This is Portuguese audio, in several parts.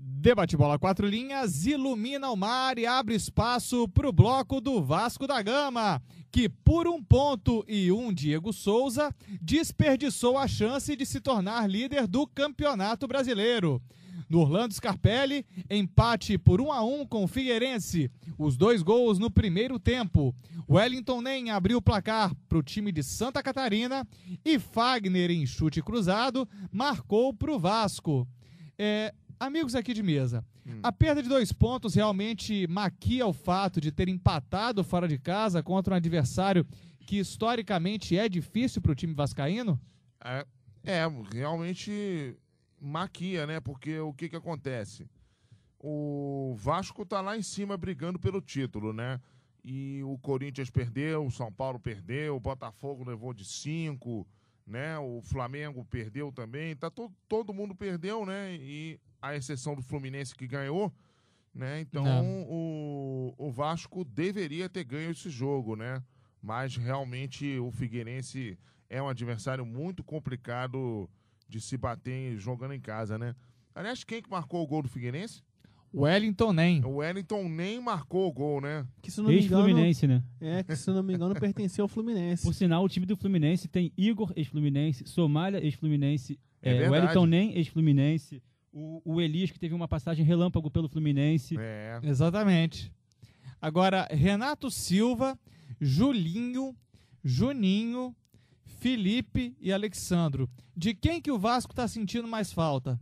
Debate Bola 4 Linhas ilumina o mar e abre espaço para o bloco do Vasco da Gama, que por 1 ponto e Diego Souza desperdiçou a chance de se tornar líder do Campeonato Brasileiro. No Orlando Scarpelli, empate por 1-1 com o Figueirense, os 2 gols no primeiro tempo. Wellington Nem abriu o placar para o time de Santa Catarina e Fagner, em chute cruzado, marcou para o Vasco. Amigos aqui de mesa, a perda de 2 pontos realmente maquia o fato de ter empatado fora de casa contra um adversário que historicamente é difícil para o time vascaíno? Realmente maquia, né? Porque o que acontece? O Vasco tá lá em cima brigando pelo título, né? E o Corinthians perdeu, o São Paulo perdeu, o Botafogo levou de 5, né? O Flamengo perdeu também, todo mundo perdeu, né? E a exceção do Fluminense que ganhou, né? Então o Vasco deveria ter ganho esse jogo, né? Mas realmente o Figueirense é um adversário muito complicado de se bater jogando em casa, né? Aliás, quem que marcou o gol do Figueirense? Wellington Nem. O Wellington Nem marcou o gol, né? Que, se não me engano, ex-Fluminense, né? que se não me engano pertencia ao Fluminense. Por sinal, o time do Fluminense tem Igor, ex-Fluminense, Somália, ex-Fluminense, Wellington Nem, ex-Fluminense, o Elias, que teve uma passagem relâmpago pelo Fluminense. Exatamente. Agora, Renato Silva, Julinho, Juninho, Felipe e Alexandro. De quem que o Vasco está sentindo mais falta?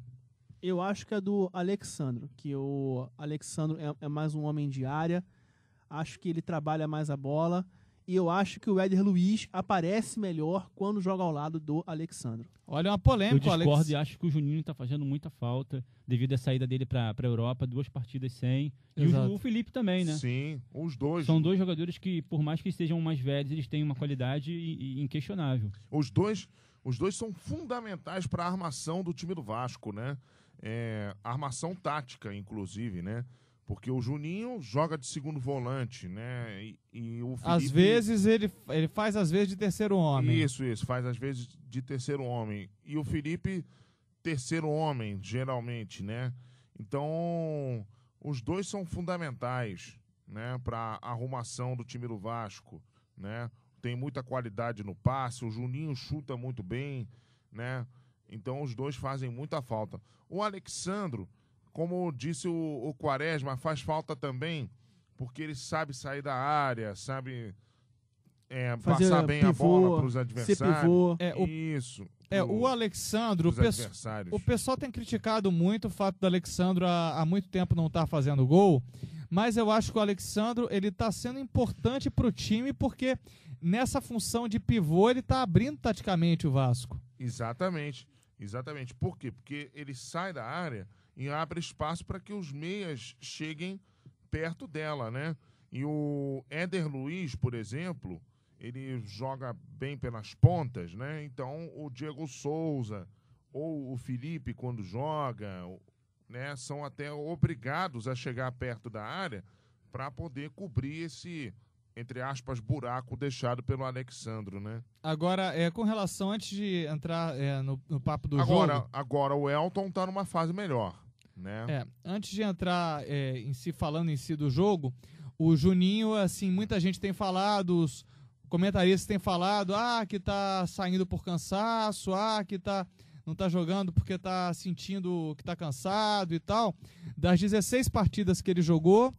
Eu acho que é do Alexandro, que o Alexandro é mais um homem de área, acho que ele trabalha mais a bola, e eu acho que o Éder Luiz aparece melhor quando joga ao lado do Alexandro. Olha, uma polêmica. Eu discordo e acho que o Juninho está fazendo muita falta devido à saída dele para a Europa, 2 partidas sem. E o Felipe também, né? Sim, os dois. São 2 jogadores que, por mais que sejam mais velhos, eles têm uma qualidade inquestionável. Os dois são fundamentais para a armação do time do Vasco, né? Armação tática, inclusive, né? Porque o Juninho joga de segundo volante, né? E o Felipe... Às vezes ele faz às vezes de terceiro homem. Isso, faz às vezes de terceiro homem. E o Felipe, terceiro homem, geralmente, né? Então, os dois são fundamentais, né? Para a arrumação do time do Vasco, né? Tem muita qualidade no passe, o Juninho chuta muito bem, né? Então, os dois fazem muita falta. O Alexandro, como disse o Quaresma, faz falta também, porque ele sabe sair da área, sabe passar bem a bola para os adversários. Isso. O Alexandro, o pessoal tem criticado muito o fato do Alexandro há muito tempo não estar fazendo gol, mas eu acho que o Alexandro ele está sendo importante para o time, porque nessa função de pivô ele está abrindo taticamente o Vasco. Exatamente. Por quê? Porque ele sai da área e abre espaço para que os meias cheguem perto dela, né? E o Éder Luiz, por exemplo, ele joga bem pelas pontas, né? Então, o Diego Souza ou o Felipe, quando joga, né, são até obrigados a chegar perto da área para poder cobrir esse, entre aspas, buraco deixado pelo Alexandro, né? Agora, com relação, antes de entrar no papo do jogo... Agora o Elton tá numa fase melhor, né? Antes de entrar falando em si do jogo, o Juninho, assim, muita gente tem falado, os comentaristas têm falado, que tá saindo por cansaço, que não tá jogando porque tá sentindo que tá cansado e tal. Das 16 partidas que ele jogou,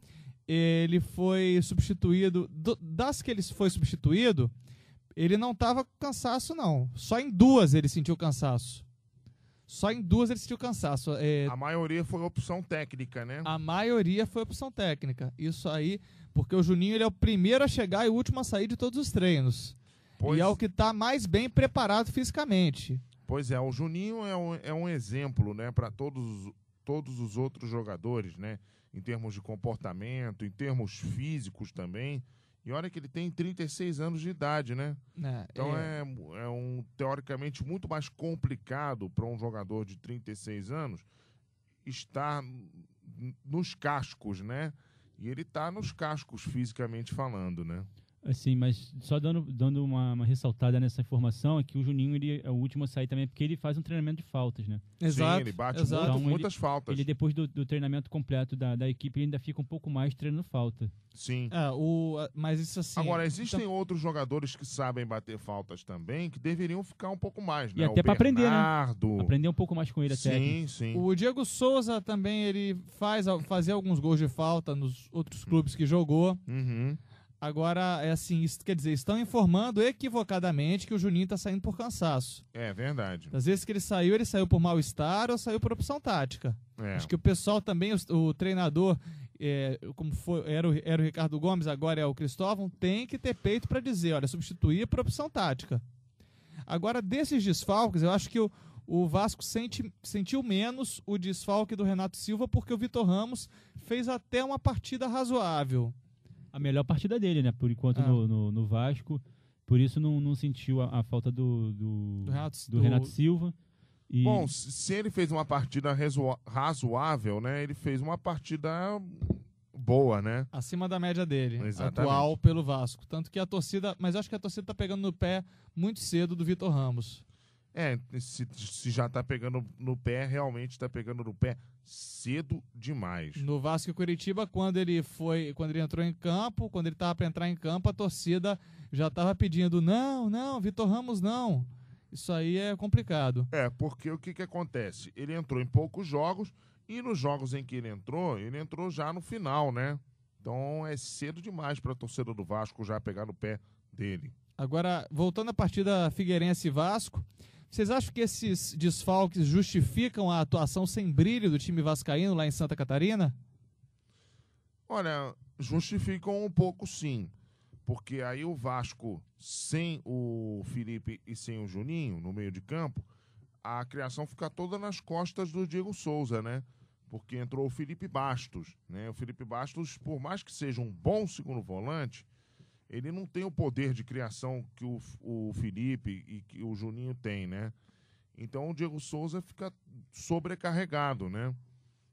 ele foi substituído, das que ele foi substituído, ele não estava com cansaço, não. Só em 2 ele sentiu cansaço. A maioria foi opção técnica, né? A maioria foi opção técnica. Isso aí, porque o Juninho ele é o primeiro a chegar e o último a sair de todos os treinos. E é o que está mais bem preparado fisicamente. Pois é, o Juninho é um exemplo, né, para todos os outros jogadores, né? Em termos de comportamento, em termos físicos também. E olha que ele tem 36 anos de idade, né? Então é teoricamente muito mais complicado para um jogador de 36 anos estar nos cascos, né? E ele está nos cascos fisicamente falando, né? Assim, mas só dando uma ressaltada nessa informação, é que o Juninho ele é o último a sair também, porque ele faz um treinamento de faltas, né? Exato. Sim, ele bate exato. muito, Então, muitas faltas. Ele, depois do treinamento completo da equipe, ele ainda fica um pouco mais treinando falta. Sim. Mas isso assim. Agora, existem outros jogadores que sabem bater faltas também, que deveriam ficar um pouco mais, né? E até O pra aprender, né? Bernardo. Aprender um pouco mais com ele até. Sim, sim. O Diego Souza também, ele fazia alguns gols de falta nos outros clubes que jogou. Uhum. Agora, é assim, isso quer dizer, estão informando equivocadamente que o Juninho tá saindo por cansaço. É verdade. Às vezes que ele saiu por mal-estar ou saiu por opção tática. É. Acho que o pessoal também, o treinador, como era o Ricardo Gomes, agora é o Cristóvão, tem que ter peito para dizer, olha, substituir por opção tática. Agora, desses desfalques, eu acho que o Vasco sentiu menos o desfalque do Renato Silva, porque o Vitor Ramos fez até uma partida razoável. A melhor partida dele, né? Por enquanto no Vasco. Por isso não sentiu a falta do Renato Silva. E... Bom, se ele fez uma partida razoável, né? Ele fez uma partida boa, né? Acima da média dele, Exatamente. atual pelo Vasco. Tanto que a torcida, mas eu acho que a torcida tá pegando no pé muito cedo do Vitor Ramos. Se já tá pegando no pé, realmente tá pegando no pé cedo demais. No Vasco e Curitiba, quando ele entrou em campo, quando ele tava para entrar em campo, a torcida já tava pedindo, não, Vitor Ramos não. Isso aí é complicado. Porque o que acontece? Ele entrou em poucos jogos e nos jogos em que ele entrou já no final, né? Então é cedo demais para a torcida do Vasco já pegar no pé dele. Agora, voltando à partida Figueirense e Vasco, vocês acham que esses desfalques justificam a atuação sem brilho do time vascaíno lá em Santa Catarina? Olha, justificam um pouco sim, porque aí o Vasco, sem o Felipe e sem o Juninho no meio de campo, a criação fica toda nas costas do Diego Souza, né? Porque entrou o Felipe Bastos, né? O Felipe Bastos, por mais que seja um bom segundo volante, ele não tem o poder de criação que o Felipe e que o Juninho tem, né? Então o Diego Souza fica sobrecarregado, né?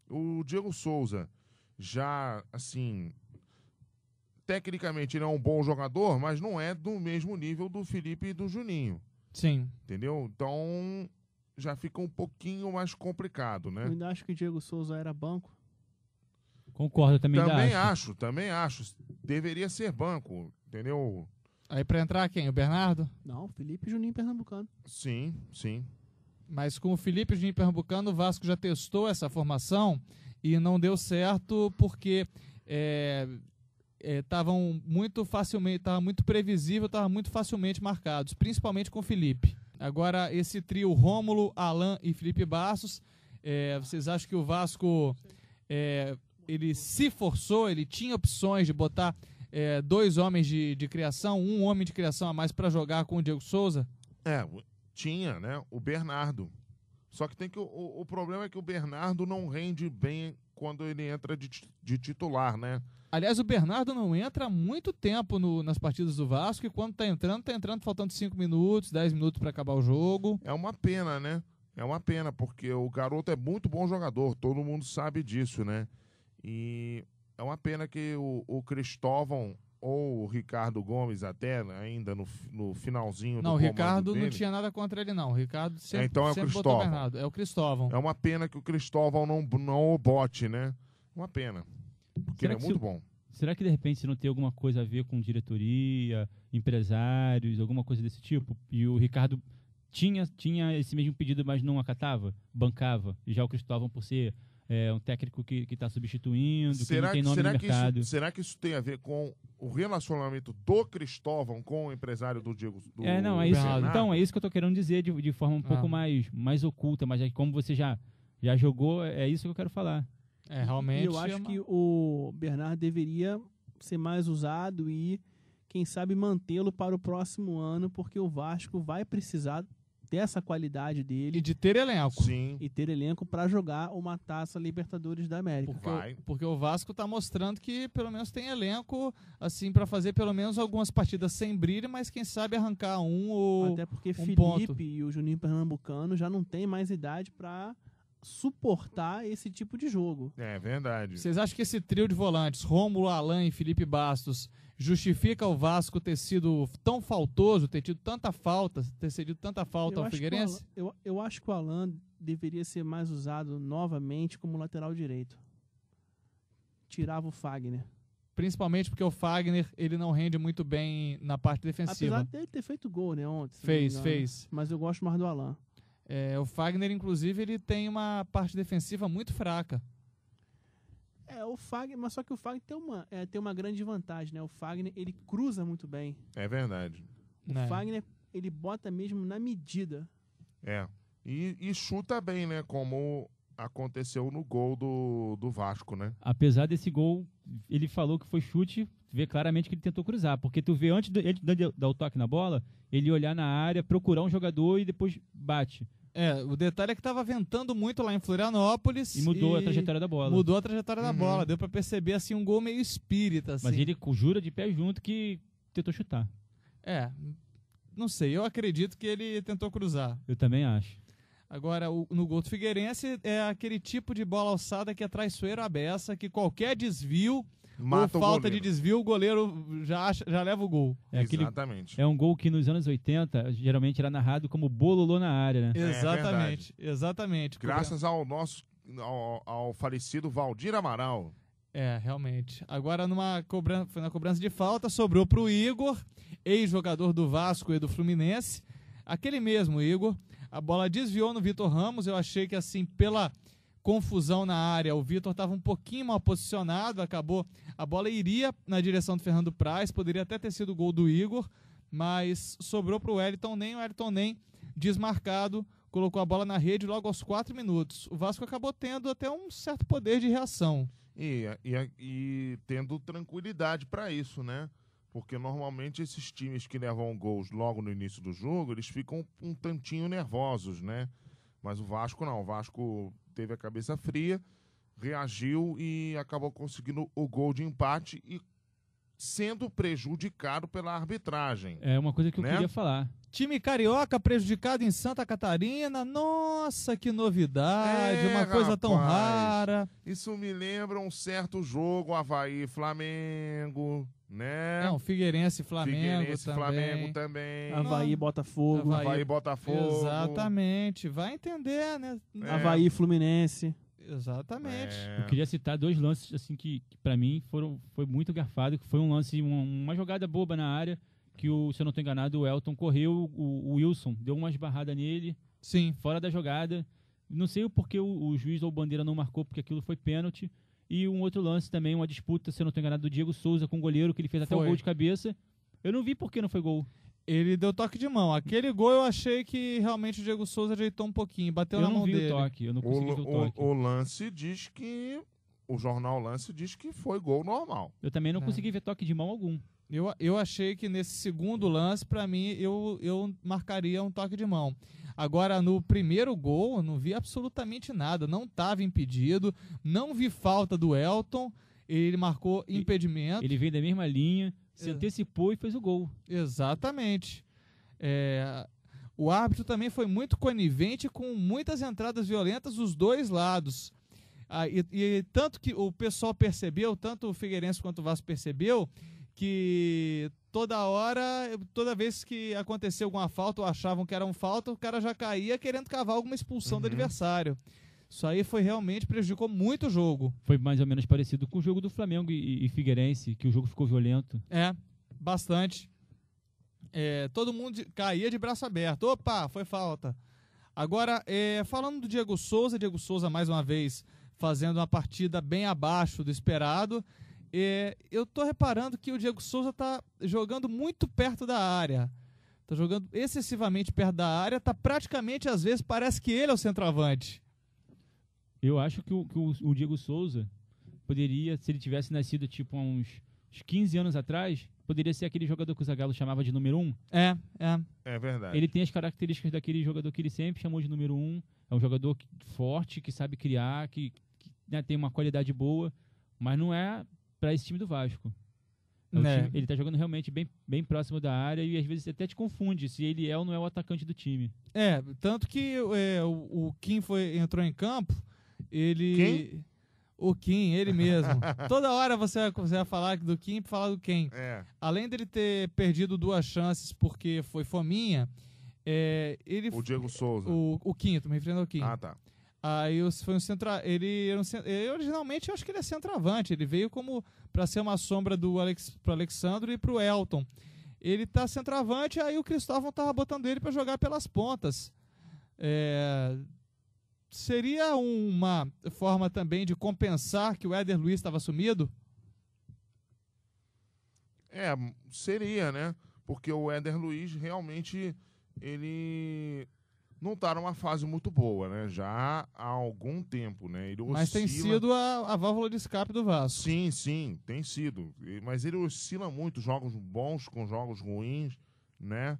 O Diego Souza já, assim, tecnicamente ele é um bom jogador, mas não é do mesmo nível do Felipe e do Juninho. Sim. Entendeu? Então já fica um pouquinho mais complicado, né? Eu ainda acho que o Diego Souza era banco. Concordo, também acho. Também acho. Deveria ser banco, entendeu? Aí pra entrar quem? O Bernardo? Não, Felipe e Juninho Pernambucano. Sim, sim. Mas com o Felipe e o Juninho Pernambucano, o Vasco já testou essa formação e não deu certo porque estavam muito facilmente, estava muito previsível, estava muito facilmente marcados, principalmente com o Felipe. Agora, esse trio Rômulo, Alan e Felipe Bastos, vocês acham que o Vasco ele se forçou, ele tinha opções de botar dois homens de criação, um homem de criação a mais para jogar com o Diego Souza? Tinha, né? O Bernardo. Só que tem que o problema é que o Bernardo não rende bem quando ele entra de titular, né? Aliás, o Bernardo não entra há muito tempo nas partidas do Vasco e quando tá entrando faltando 5 minutos, 10 minutos para acabar o jogo. É uma pena, né? É uma pena, porque o garoto é muito bom jogador, todo mundo sabe disso, né? E é uma pena que o Cristóvão ou o Ricardo Gomes até, ainda no finalzinho não, do o Ricardo dele, não tinha nada contra ele, não. O Ricardo sempre, então sempre botou o Bernardo. É o Cristóvão. É uma pena que o Cristóvão não o bote, né? Uma pena. Porque ele é muito bom. Será que de repente não tem alguma coisa a ver com diretoria, empresários, alguma coisa desse tipo? E o Ricardo tinha esse mesmo pedido, mas não acatava, bancava. E já o Cristóvão, por ser um técnico que está substituindo, que não tem nome no mercado. Será que isso tem a ver com o relacionamento do Cristóvão com o empresário do Diego? É isso. Então, é isso que eu estou querendo dizer de forma um pouco mais oculta, mas como você já jogou, é isso que eu quero falar. Realmente. E eu acho que o Bernardo deveria ser mais usado e, quem sabe, mantê-lo para o próximo ano, porque o Vasco vai precisar dessa qualidade dele. E de ter elenco. Sim. E ter elenco para jogar uma Taça Libertadores da América. Porque o Vasco está mostrando que pelo menos tem elenco assim para fazer pelo menos algumas partidas sem brilho, mas quem sabe arrancar Até porque Felipe ponto. E o Juninho Pernambucano já não tem mais idade para suportar esse tipo de jogo. É verdade. Vocês acham que esse trio de volantes, Rômulo, Alan e Felipe Bastos, justifica o Vasco ter sido tão faltoso, ter tido tanta falta, ter cedido tanta falta ao Figueirense? Eu acho que o Alan deveria ser mais usado novamente como lateral direito. Tirava o Fagner. Principalmente porque o Fagner, ele não rende muito bem na parte defensiva. Apesar dele ter feito gol, né, ontem. Fez. Mas eu gosto mais do Alan. O Fagner, inclusive, ele tem uma parte defensiva muito fraca. O Fagner, mas só que o Fagner tem uma grande vantagem, né? O Fagner, ele cruza muito bem. É verdade. O Fagner, ele bota mesmo na medida. E chuta bem, né? Como aconteceu no gol do Vasco, né? Apesar desse gol, ele falou que foi chute, vê claramente que ele tentou cruzar, porque tu vê antes de dar o toque na bola, ele olhar na área, procurar um jogador e depois bate. O detalhe é que tava ventando muito lá em Florianópolis. E mudou a trajetória da bola. Mudou a trajetória da bola. Deu pra perceber, assim, um gol meio espírita, assim. Mas ele jura de pé junto que tentou chutar. Não sei, eu acredito que ele tentou cruzar. Eu também acho. Agora, no gol do Figueirense, é aquele tipo de bola alçada que é traiçoeiro à beça, que qualquer desvio Mata ou falta de desvio, o goleiro já leva o gol. Exatamente. É um gol que nos anos 80, geralmente era narrado como bololô na área, né? Exatamente. Graças ao falecido Valdir Amaral. Realmente. Agora, foi na cobrança de falta, sobrou pro Igor, ex-jogador do Vasco e do Fluminense. Aquele mesmo Igor. A bola desviou no Vitor Ramos. Eu achei que, assim, pela confusão na área, o Vitor estava um pouquinho mal posicionado. A bola iria na direção do Fernando Praz. Poderia até ter sido o gol do Igor, mas sobrou para o Wellington Nem. O Wellington Nem, desmarcado, colocou a bola na rede logo aos 4 minutos. O Vasco acabou tendo até um certo poder de reação. E tendo tranquilidade para isso, né? Porque normalmente esses times que levam gols logo no início do jogo, eles ficam um tantinho nervosos, né? Mas o Vasco não. O Vasco teve a cabeça fria, reagiu e acabou conseguindo o gol de empate e sendo prejudicado pela arbitragem. É uma coisa que eu queria falar. Time carioca prejudicado em Santa Catarina. Nossa, que novidade, uma coisa tão rara. Isso me lembra um certo jogo, Avaí e Flamengo, né? Não, Figueirense e Flamengo também. Avaí e Botafogo. Avaí e Botafogo. Exatamente, vai entender, né? Avaí e Fluminense. Exatamente. Eu queria citar 2 lances assim que para mim foi muito garfado, que foi um lance, uma jogada boba na área, que se eu não estou enganado, o Elton correu, o Wilson deu uma esbarrada nele, sim, fora da jogada. Não sei o porquê o juiz ou bandeira não marcou, porque aquilo foi pênalti. E um outro lance também, uma disputa, se eu não estou enganado, do Diego Souza com o goleiro, que ele fez até o gol de cabeça. Eu não vi por que não foi gol. Ele deu toque de mão. Aquele gol eu achei que realmente o Diego Souza ajeitou um pouquinho, bateu na mão dele. Eu não consegui ver o toque. O lance diz que... O jornal Lance diz que foi gol normal. Eu também não consegui ver toque de mão algum. Eu achei que nesse segundo lance, para mim, eu marcaria um toque de mão. Agora, no primeiro gol, eu não vi absolutamente nada. Não estava impedido, não vi falta do Elton, ele marcou impedimento. Ele veio da mesma linha, se antecipou e fez o gol. Exatamente. O árbitro também foi muito conivente com muitas entradas violentas dos dois lados. E tanto que o pessoal percebeu, tanto o Figueirense quanto o Vasco percebeu, que toda vez que aconteceu alguma falta ou achavam que era um falta, o cara já caía querendo cavar alguma expulsão do adversário. Isso aí realmente prejudicou muito o jogo. Foi mais ou menos parecido com o jogo do Flamengo e Figueirense, que o jogo ficou violento. Bastante. Todo mundo caía de braço aberto. Opa, foi falta. Agora, falando do Diego Souza mais uma vez fazendo uma partida bem abaixo do esperado. Eu tô reparando que o Diego Souza tá jogando muito perto da área. Tá jogando excessivamente perto da área. Tá praticamente, às vezes, parece que ele é o centroavante. Eu acho que o Diego Souza poderia, se ele tivesse nascido tipo há uns 15 anos atrás, poderia ser aquele jogador que o Zagallo chamava de número 1. É verdade. Ele tem as características daquele jogador que ele sempre chamou de número 1. É um jogador forte, que sabe criar, que tem uma qualidade boa, mas não é para esse time do Vasco. Ele tá jogando realmente bem próximo da área e às vezes até te confunde se ele é ou não é o atacante do time. Tanto que o Kim entrou em campo, ele... Quem? O Kim, ele mesmo. Toda hora você vai falar do Kim pra falar do Kim. Além dele ter perdido 2 chances porque foi fominha, ele... O Diego Souza. O Kim, tô me referindo ao Kim. Ah, tá. Aí foi um ele originalmente eu acho que ele é centroavante, ele veio como para ser uma sombra pro Alexandre e pro Elton. Ele tá centroavante, aí o Cristóvão tava botando ele para jogar pelas pontas. Seria uma forma também de compensar que o Éder Luiz estava sumido? Seria, né? Porque o Éder Luiz realmente ele não tá numa fase muito boa, né? Já há algum tempo, né? Ele Mas tem sido a válvula de escape do Vasco. Sim, tem sido. Mas ele oscila muito, jogos bons com jogos ruins, né?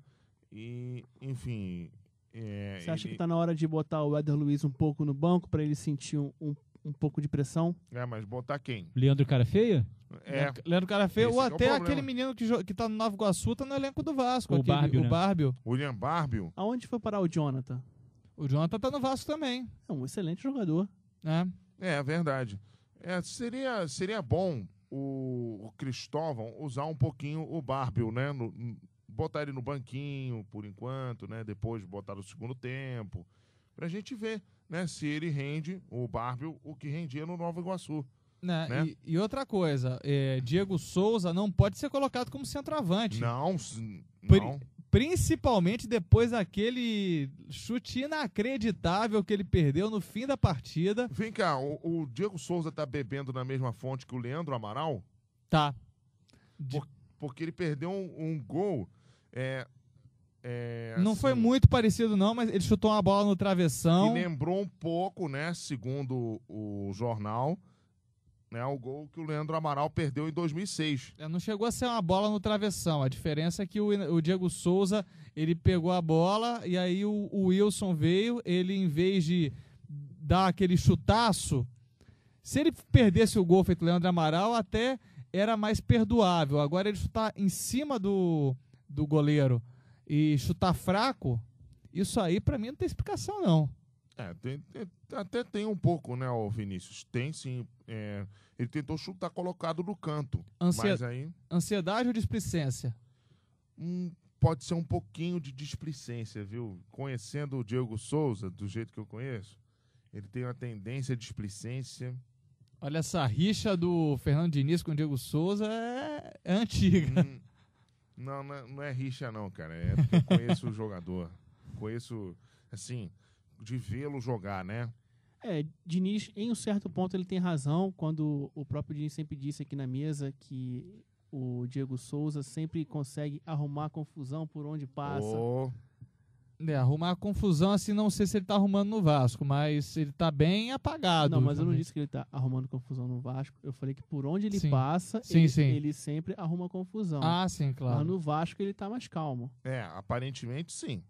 E, enfim... Você acha que tá na hora de botar o Éder Luiz um pouco no banco para ele sentir um pouco de pressão? Mas botar quem? Leandro Cara Feia? Leandro Cara Feia, ou até problema. aquele menino que tá no Nova Iguaçu, tá no elenco do Vasco. O Bárbio, né? Bárbio. William Bárbio? Aonde foi parar o Jonathan? O Jonathan tá no Vasco também. É um excelente jogador. É verdade. Seria bom o Cristóvão usar um pouquinho o Bárbio, né? Botar ele no banquinho por enquanto, né? Depois botar no segundo tempo. Pra gente ver, né? Se ele rende, o Bárbio, o que rendia no Nova Iguaçu. Né? E outra coisa, Diego Souza não pode ser colocado como centroavante. Não. Principalmente depois daquele chute inacreditável que ele perdeu no fim da partida. Vem cá, o Diego Souza tá bebendo na mesma fonte que o Leandro Amaral? Tá. Porque ele perdeu um gol. Não assim, foi muito parecido não, mas ele chutou uma bola no travessão. E lembrou um pouco, né, segundo o jornal, né, o gol que o Leandro Amaral perdeu em 2006. Não chegou a ser uma bola no travessão. A diferença é que o Diego Souza, ele pegou a bola e aí o Wilson veio, ele em vez de dar aquele chutaço, se ele perdesse o gol feito Leandro Amaral, até era mais perdoável. Agora ele chutar em cima do goleiro e chutar fraco, isso aí pra mim não tem explicação não. Até tem um pouco, né, o Vinícius? Tem sim. Ele tentou chutar colocado no canto. Mas aí... Ansiedade ou displicência? Pode ser um pouquinho de displicência, viu? Conhecendo o Diego Souza, do jeito que eu conheço, ele tem uma tendência à displicência. Olha, essa rixa do Fernando Diniz com o Diego Souza é antiga. Não é rixa não, cara. É porque eu conheço o jogador. Conheço, assim... de vê-lo jogar, né? Diniz, em um certo ponto, ele tem razão, quando o próprio Diniz sempre disse aqui na mesa que o Diego Souza sempre consegue arrumar confusão por onde passa. Arrumar confusão, assim, não sei se ele tá arrumando no Vasco, mas ele tá bem apagado. Não, mas eu não disse que ele tá arrumando confusão no Vasco, eu falei que por onde ele passa, sim. ele sempre arruma confusão. Sim, claro. Mas no Vasco ele tá mais calmo. Aparentemente sim.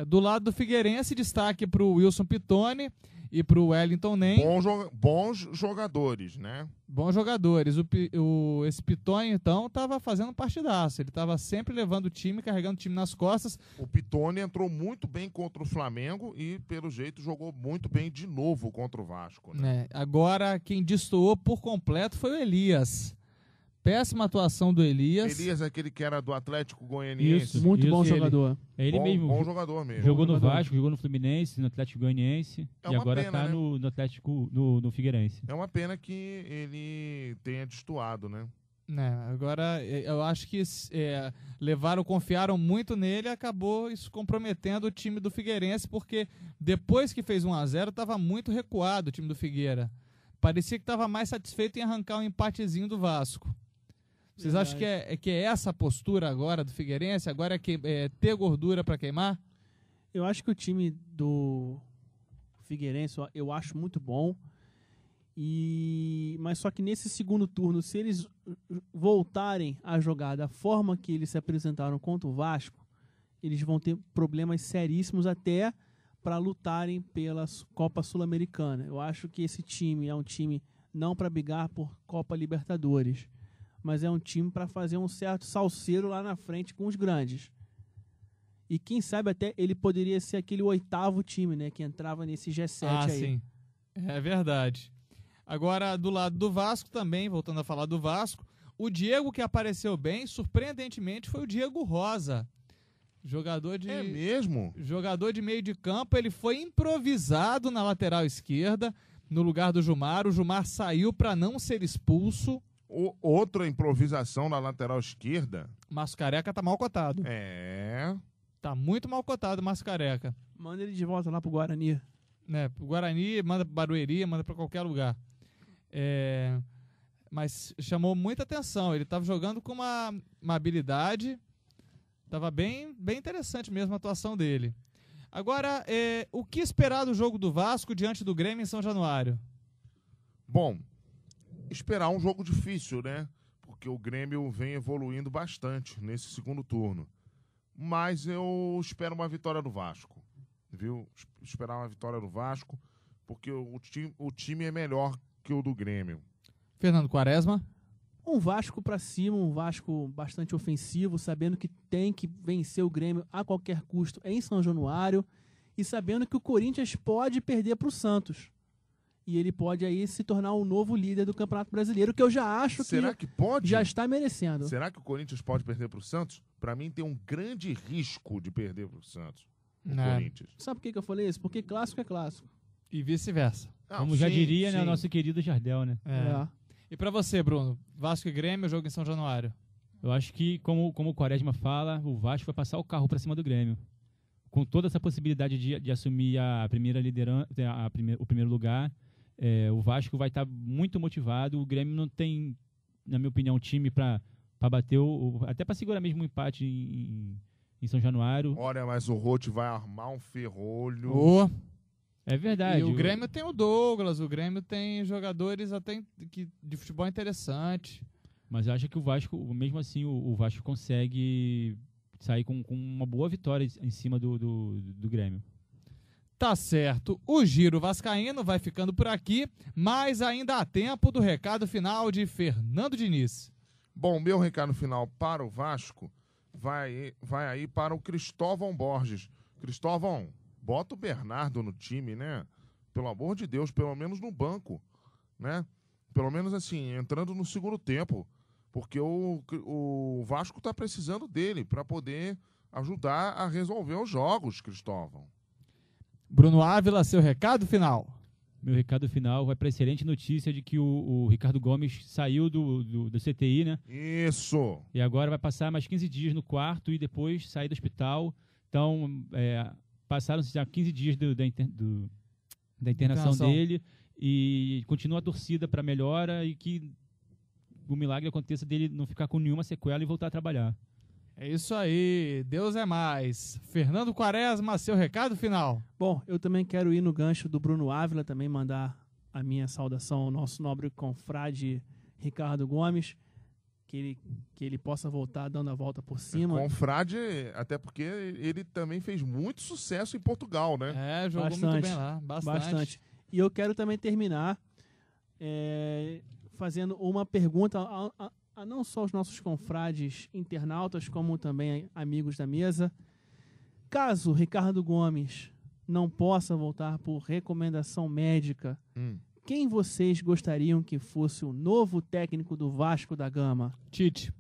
Do lado do Figueirense, destaque para o Wilson Pitoni e para o Wellington Nem. Bons jogadores, né? Bons jogadores. Esse Pitoni, então, estava fazendo partidaço. Ele estava sempre levando o time, carregando o time nas costas. O Pitoni entrou muito bem contra o Flamengo e, pelo jeito, jogou muito bem de novo contra o Vasco. Né? Agora, quem destoou por completo foi o Elias. Péssima atuação do Elias. Elias, aquele que era do Atlético Goianiense. Muito bom jogador. Ele mesmo. Bom jogador mesmo. Jogou no Vasco, jogou no Fluminense, no Atlético Goianiense. E agora pena, tá né? no Atlético, no Figueirense. É uma pena que ele tenha destoado, né? Agora, eu acho que confiaram muito nele e acabou isso comprometendo o time do Figueirense, porque depois que fez 1-0, estava muito recuado o time do Figueira. Parecia que estava mais satisfeito em arrancar um empatezinho do Vasco. Vocês acham que é essa a postura agora do Figueirense? Agora é ter gordura para queimar? Eu acho que o time do Figueirense eu acho muito bom. Mas só que nesse segundo turno, se eles voltarem a jogar da forma que eles se apresentaram contra o Vasco, eles vão ter problemas seríssimos até para lutarem pela Copa Sul-Americana. Eu acho que esse time é um time não para brigar por Copa Libertadores, mas é um time para fazer um certo salseiro lá na frente com os grandes. E quem sabe até ele poderia ser aquele 8º time, né, que entrava nesse G7 aí. Sim. É verdade. Agora, do lado do Vasco também, voltando a falar do Vasco, o Diego que apareceu bem, surpreendentemente, foi o Diego Rosa. Jogador de... É mesmo? Jogador de meio de campo, ele foi improvisado na lateral esquerda, no lugar do Jumar. O Jumar saiu para não ser expulso. Outra improvisação na lateral esquerda. Márcio Careca tá mal cotado. É. Tá muito mal cotado o Márcio Careca. Manda ele de volta lá pro Guarani. Né, pro Guarani, manda pro Barueri, manda pra qualquer lugar. Mas chamou muita atenção. Ele tava jogando com uma habilidade. Tava bem interessante mesmo a atuação dele. Agora, o que esperar do jogo do Vasco diante do Grêmio em São Januário? Bom, esperar um jogo difícil, né? Porque o Grêmio vem evoluindo bastante nesse segundo turno. Mas eu espero uma vitória do Vasco, viu? Esperar uma vitória do Vasco, porque o time é melhor que o do Grêmio. Fernando Quaresma? Um Vasco pra cima, um Vasco bastante ofensivo, sabendo que tem que vencer o Grêmio a qualquer custo em São Januário e sabendo que o Corinthians pode perder pro Santos. E ele pode aí se tornar o novo líder do Campeonato Brasileiro, que eu já acho Será que pode? já está merecendo. Será que o Corinthians pode perder pro Santos? Pra mim tem um grande risco de perder pro Santos. O Corinthians. Sabe por que eu falei isso? Porque clássico é clássico. E vice-versa. Como já diria, né, o nosso querido Jardel, né? E pra você, Bruno? Vasco e Grêmio, jogo em São Januário. Eu acho que, como o Quaresma fala, o Vasco vai passar o carro pra cima do Grêmio. Com toda essa possibilidade de assumir a primeira liderança, o primeiro lugar, o Vasco vai estar muito motivado. O Grêmio não tem, na minha opinião, um time para bater, até para segurar mesmo um empate em São Januário. Olha, mas o Roth vai armar um ferrolho. É verdade. E o Grêmio tem o Douglas, o Grêmio tem jogadores até de futebol interessante. Mas eu acho que o Vasco, mesmo assim, o Vasco consegue sair com uma boa vitória em cima do Grêmio. Tá certo. O Giro Vascaíno vai ficando por aqui, mas ainda há tempo do recado final de Fernando Diniz. Bom, meu recado final para o Vasco vai aí para o Cristóvão Borges. Cristóvão, bota o Bernardo no time, né? Pelo amor de Deus, pelo menos no banco, né? Pelo menos assim, entrando no segundo tempo, porque o Vasco tá precisando dele para poder ajudar a resolver os jogos, Cristóvão. Bruno Ávila, seu recado final. Meu recado final vai para a excelente notícia de que o Ricardo Gomes saiu do CTI, né? Isso! E agora vai passar mais 15 dias no quarto e depois sair do hospital. Então, passaram-se já 15 dias da internação dele e continua a torcida para melhora e que o milagre aconteça dele não ficar com nenhuma sequela e voltar a trabalhar. É isso aí, Deus é mais. Fernando Quaresma, seu recado final. Bom, eu também quero ir no gancho do Bruno Ávila, também mandar a minha saudação ao nosso nobre confrade Ricardo Gomes, que ele possa voltar dando a volta por cima. Confrade, até porque ele também fez muito sucesso em Portugal, né? Jogou muito bem lá, bastante. E eu quero também terminar fazendo uma pergunta a não só os nossos confrades internautas, como também amigos da mesa. Caso Ricardo Gomes não possa voltar por recomendação médica, quem vocês gostariam que fosse o novo técnico do Vasco da Gama? Tite.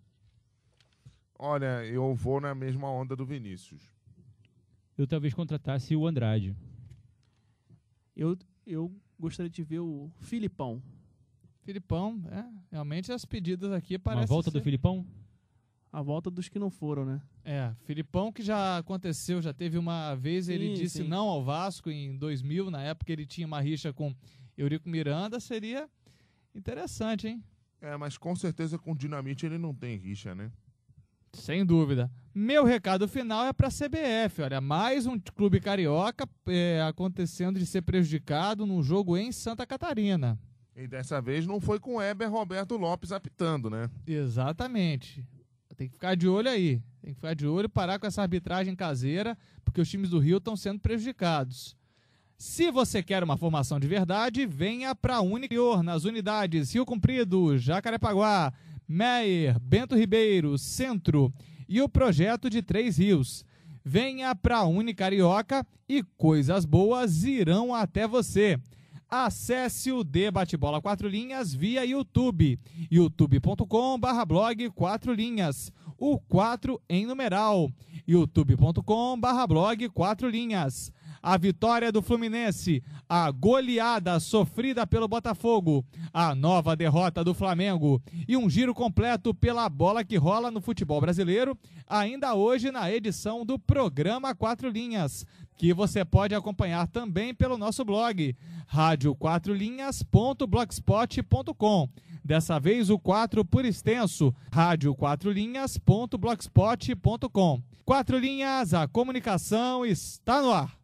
Olha, eu vou na mesma onda do Vinícius. Eu talvez contratasse o Andrade. Eu gostaria de ver o Filipão. Filipão, realmente as pedidas aqui parecem. A volta do Filipão? A volta dos que não foram, né? Filipão que já aconteceu, já teve uma vez, ele disse não ao Vasco em 2000, na época ele tinha uma rixa com Eurico Miranda, seria interessante, hein? Mas com certeza com o Dinamite ele não tem rixa, né? Sem dúvida. Meu recado final é para a CBF, olha, mais um clube carioca acontecendo de ser prejudicado num jogo em Santa Catarina. E dessa vez não foi com o Heber Roberto Lopes apitando, né? Exatamente. Tem que ficar de olho aí. Tem que ficar de olho e parar com essa arbitragem caseira, porque os times do Rio estão sendo prejudicados. Se você quer uma formação de verdade, venha para a Unicor, nas unidades Rio Comprido, Jacarepaguá, Meier, Bento Ribeiro, Centro e o projeto de Três Rios. Venha para a Unicarioca e coisas boas irão até você. Acesse o Debate Bola 4 Linhas via YouTube, youtube.com/blog 4 Linhas, o 4 em numeral, youtube.com/blog 4 Linhas. A vitória do Fluminense, a goleada sofrida pelo Botafogo, a nova derrota do Flamengo e um giro completo pela bola que rola no futebol brasileiro, ainda hoje na edição do programa 4 Linhas, que você pode acompanhar também pelo nosso blog, radio4linhas.blogspot.com. Dessa vez o 4 por extenso, radio4linhas.blogspot.com. 4 Linhas, a comunicação está no ar.